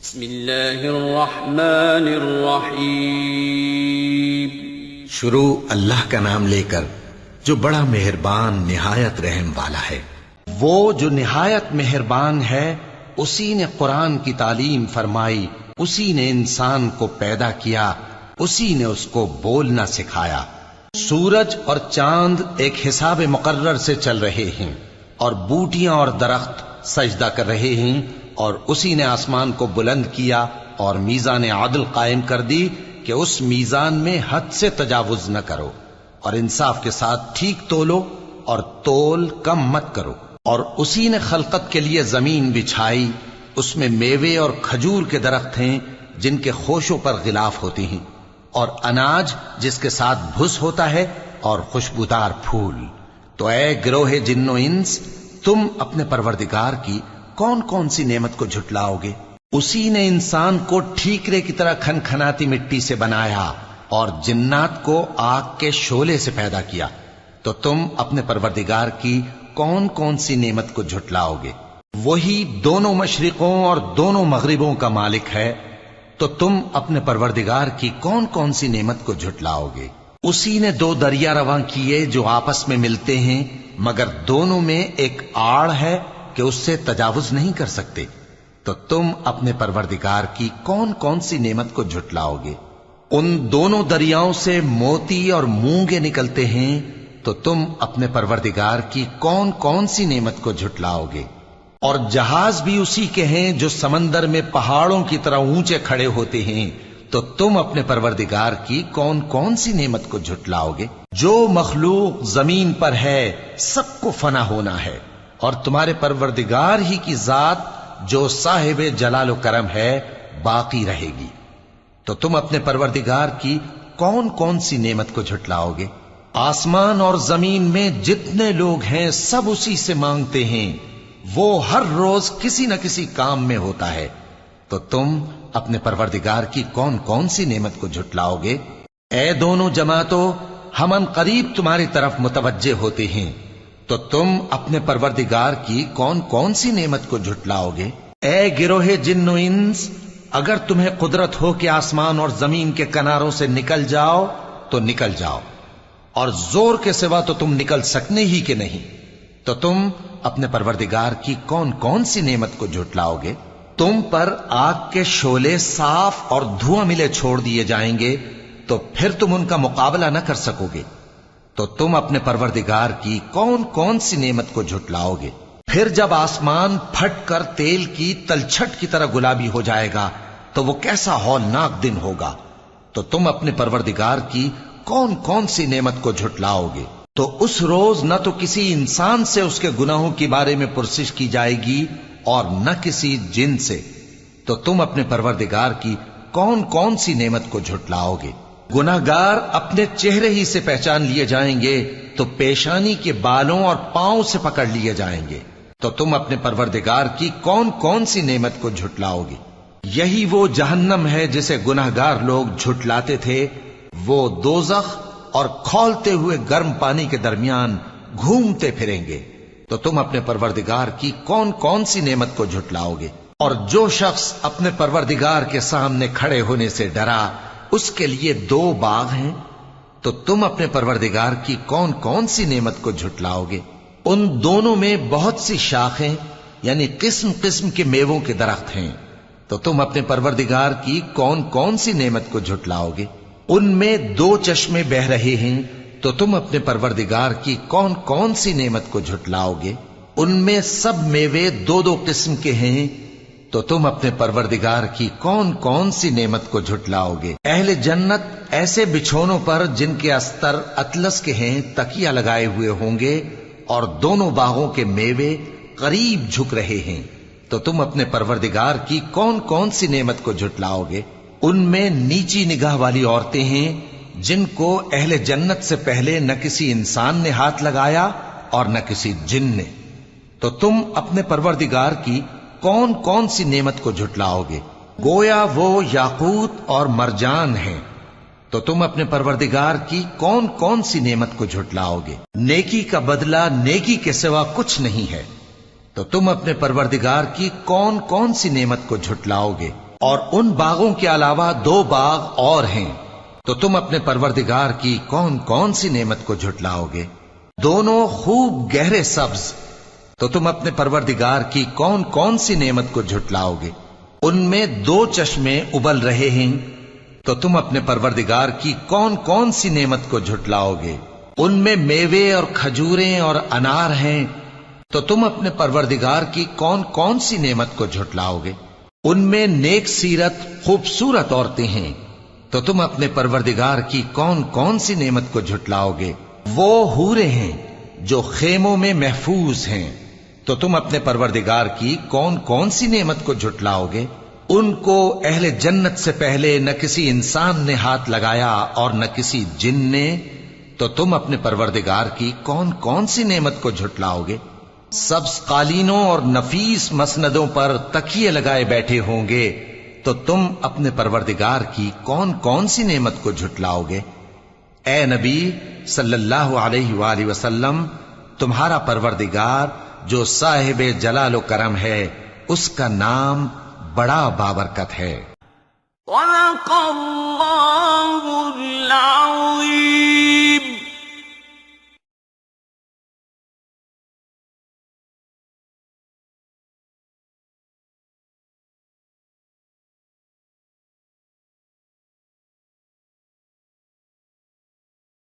بسم اللہ الرحمن الرحیم۔ شروع اللہ کا نام لے کر جو بڑا مہربان نہایت رحم والا ہے۔ وہ جو نہایت مہربان ہے اسی نے قرآن کی تعلیم فرمائی، اسی نے انسان کو پیدا کیا، اسی نے اس کو بولنا سکھایا۔ سورج اور چاند ایک حساب مقرر سے چل رہے ہیں اور بوٹیاں اور درخت سجدہ کر رہے ہیں، اور اسی نے آسمان کو بلند کیا اور میزان عدل قائم کر دی کہ اس میزان میں حد سے تجاوز نہ کرو، اور انصاف کے ساتھ ٹھیک تولو اور تول کم مت کرو۔ اور اسی نے خلقت کے لیے زمین بچھائی، اس میں میوے اور کھجور کے درخت ہیں جن کے خوشوں پر غلاف ہوتے ہیں، اور اناج جس کے ساتھ بھس ہوتا ہے، اور خوشبودار پھول۔ تو اے گروہ جن و انس، تم اپنے پروردگار کی کون کون سی نعمت کو جھٹلاؤ گے؟ اسی نے انسان کو ٹھیکرے کی طرح کھنکھناتی مٹی سے بنایا اور جنات کو آگ کے شعلے سے پیدا کیا، تو تم اپنے پروردگار کی کون کون سی نعمت کو جھٹلاؤ گے؟ وہی دونوں مشرقوں اور دونوں مغربوں کا مالک ہے، تو تم اپنے پروردگار کی کون کون سی نعمت کو جھٹلاؤ گے؟ اسی نے دو دریا رواں کیے جو آپس میں ملتے ہیں، مگر دونوں میں ایک آڑ ہے کہ اس سے تجاوز نہیں کر سکتے، تو تم اپنے پروردگار کی کون کون سی نعمت کو جھٹلاؤ گے؟ ان دونوں دریاؤں سے موتی اور مونگے نکلتے ہیں، تو تم اپنے پروردگار کی کون کون سی نعمت کو جھٹلاؤ گے؟ اور جہاز بھی اسی کے ہیں جو سمندر میں پہاڑوں کی طرح اونچے کھڑے ہوتے ہیں، تو تم اپنے پروردگار کی کون کون سی نعمت کو جھٹلاؤ گے؟ جو مخلوق زمین پر ہے سب کو فنا ہونا ہے، اور تمہارے پروردگار ہی کی ذات جو صاحب جلال و کرم ہے باقی رہے گی۔ تو تم اپنے پروردگار کی کون کون سی نعمت کو جھٹلاؤ گے؟ آسمان اور زمین میں جتنے لوگ ہیں سب اسی سے مانگتے ہیں، وہ ہر روز کسی نہ کسی کام میں ہوتا ہے، تو تم اپنے پروردگار کی کون کون سی نعمت کو جھٹلاؤ گے؟ اے دونوں جماعتوں، ہم ان قریب تمہاری طرف متوجہ ہوتے ہیں، تو تم اپنے پروردگار کی کون کون سی نعمت کو جھٹلاؤ گے؟ اے گروہ جن و انس، اگر تمہیں قدرت ہو کہ آسمان اور زمین کے کناروں سے نکل جاؤ تو نکل جاؤ، اور زور کے سوا تو تم نکل سکنے ہی کہ نہیں، تو تم اپنے پروردگار کی کون کون سی نعمت کو جھٹلاؤ گے؟ تم پر آگ کے شعلے صاف اور دھواں ملے چھوڑ دیے جائیں گے، تو پھر تم ان کا مقابلہ نہ کر سکو گے، تو تم اپنے پروردگار کی کون کون سی نعمت کو جھٹلاؤ گے؟ پھر جب آسمان پھٹ کر تیل کی تلچھٹ کی طرح گلابی ہو جائے گا تو وہ کیسا ہولناک دن ہوگا، تو تم اپنے پروردگار کی کون کون سی نعمت کو جھٹلاؤ گے؟ تو اس روز نہ تو کسی انسان سے اس کے گناہوں کے بارے میں پرسش کی جائے گی اور نہ کسی جن سے، تو تم اپنے پروردگار کی کون کون سی نعمت کو جھٹلاؤ گے؟ گناہگار اپنے چہرے ہی سے پہچان لیے جائیں گے تو پیشانی کے بالوں اور پاؤں سے پکڑ لیے جائیں گے، تو تم اپنے پروردگار کی کون کون سی نعمت کو جھٹلاؤ گے؟ یہی وہ جہنم ہے جسے گناہگار لوگ جھٹلاتے تھے، وہ دوزخ اور کھولتے ہوئے گرم پانی کے درمیان گھومتے پھریں گے، تو تم اپنے پروردگار کی کون کون سی نعمت کو جھٹلاؤ گے؟ اور جو شخص اپنے پروردگار کے سامنے کھڑے ہونے سے ڈرا، اس کے لیے دو باغ ہیں، تو تم اپنے پروردگار کی کون کون سی نعمت کو جھٹلاؤ گے؟ ان دونوں میں بہت سی شاخیں یعنی قسم قسم کے میووں کے درخت ہیں، تو تم اپنے پروردگار کی کون کون سی نعمت کو جھٹلاؤ گے؟ ان میں دو چشمے بہ رہے ہیں، تو تم اپنے پروردگار کی کون کون سی نعمت کو جھٹلاؤ گے؟ ان میں سب میوے دو دو قسم کے ہیں، تو تم اپنے پروردگار کی کون کون سی نعمت کو جھٹلاؤ گے؟ اہل جنت ایسے بچھونوں پر جن کے استر اطلس کے ہیں تکیہ لگائے ہوئے ہوں گے، اور دونوں باغوں کے میوے قریب جھک رہے ہیں، تو تم اپنے پروردگار کی کون کون سی نعمت کو جھٹلاؤ گے؟ ان میں نیچی نگاہ والی عورتیں ہیں جن کو اہل جنت سے پہلے نہ کسی انسان نے ہاتھ لگایا اور نہ کسی جن نے، تو تم اپنے پروردگار کی کون کون سی نعمت کو جھٹلاؤ گے؟ گویا وہ یاقوت اور مرجان ہیں، تو تم اپنے پروردگار کی کون کون سی نعمت کو جھٹلاؤ گے؟ نیکی کا بدلہ نیکی کے سوا کچھ نہیں ہے، تو تم اپنے پروردگار کی کون کون سی نعمت کو جھٹلاؤ گے؟ اور ان باغوں کے علاوہ 2 باغ اور ہیں، تو تم اپنے پروردگار کی کون کون سی نعمت کو جھٹلاؤ گے؟ دونوں خوب گہرے سبز، تو تم اپنے پروردگار کی کون کون سی نعمت کو جھٹلاؤ گے؟ ان میں 2 چشمے ابل رہے ہیں، تو تم اپنے پروردگار کی کون کون سی نعمت کو جھٹلاؤ گے؟ ان میں میوے اور کھجوریں اور انار ہیں، تو تم اپنے پروردگار کی کون کون سی نعمت کو جھٹلاؤ گے؟ ان میں نیک سیرت خوبصورت عورتیں ہیں، تو تم اپنے پروردگار کی کون کون سی نعمت کو جھٹلاؤ گے؟ وہ حوریں ہیں جو خیموں میں محفوظ ہیں، تو تم اپنے پروردگار کی کون کون سی نعمت کو جھٹلاؤ گے؟ ان کو اہل جنت سے پہلے نہ کسی انسان نے ہاتھ لگایا اور نہ کسی جن نے، تو تم اپنے پروردگار کی کون کون سی نعمت کو جھٹلاؤ گے؟ سبز قالینوں اور نفیس مسندوں پر تکیے لگائے بیٹھے ہوں گے، تو تم اپنے پروردگار کی کون کون سی نعمت کو جھٹلاؤ گے؟ اے نبی صلی اللہ علیہ وآلہ وسلم، تمہارا پروردگار جو صاحب جلال و کرم ہے، اس کا نام بڑا بابرکت ہے۔ وَلَقَدْ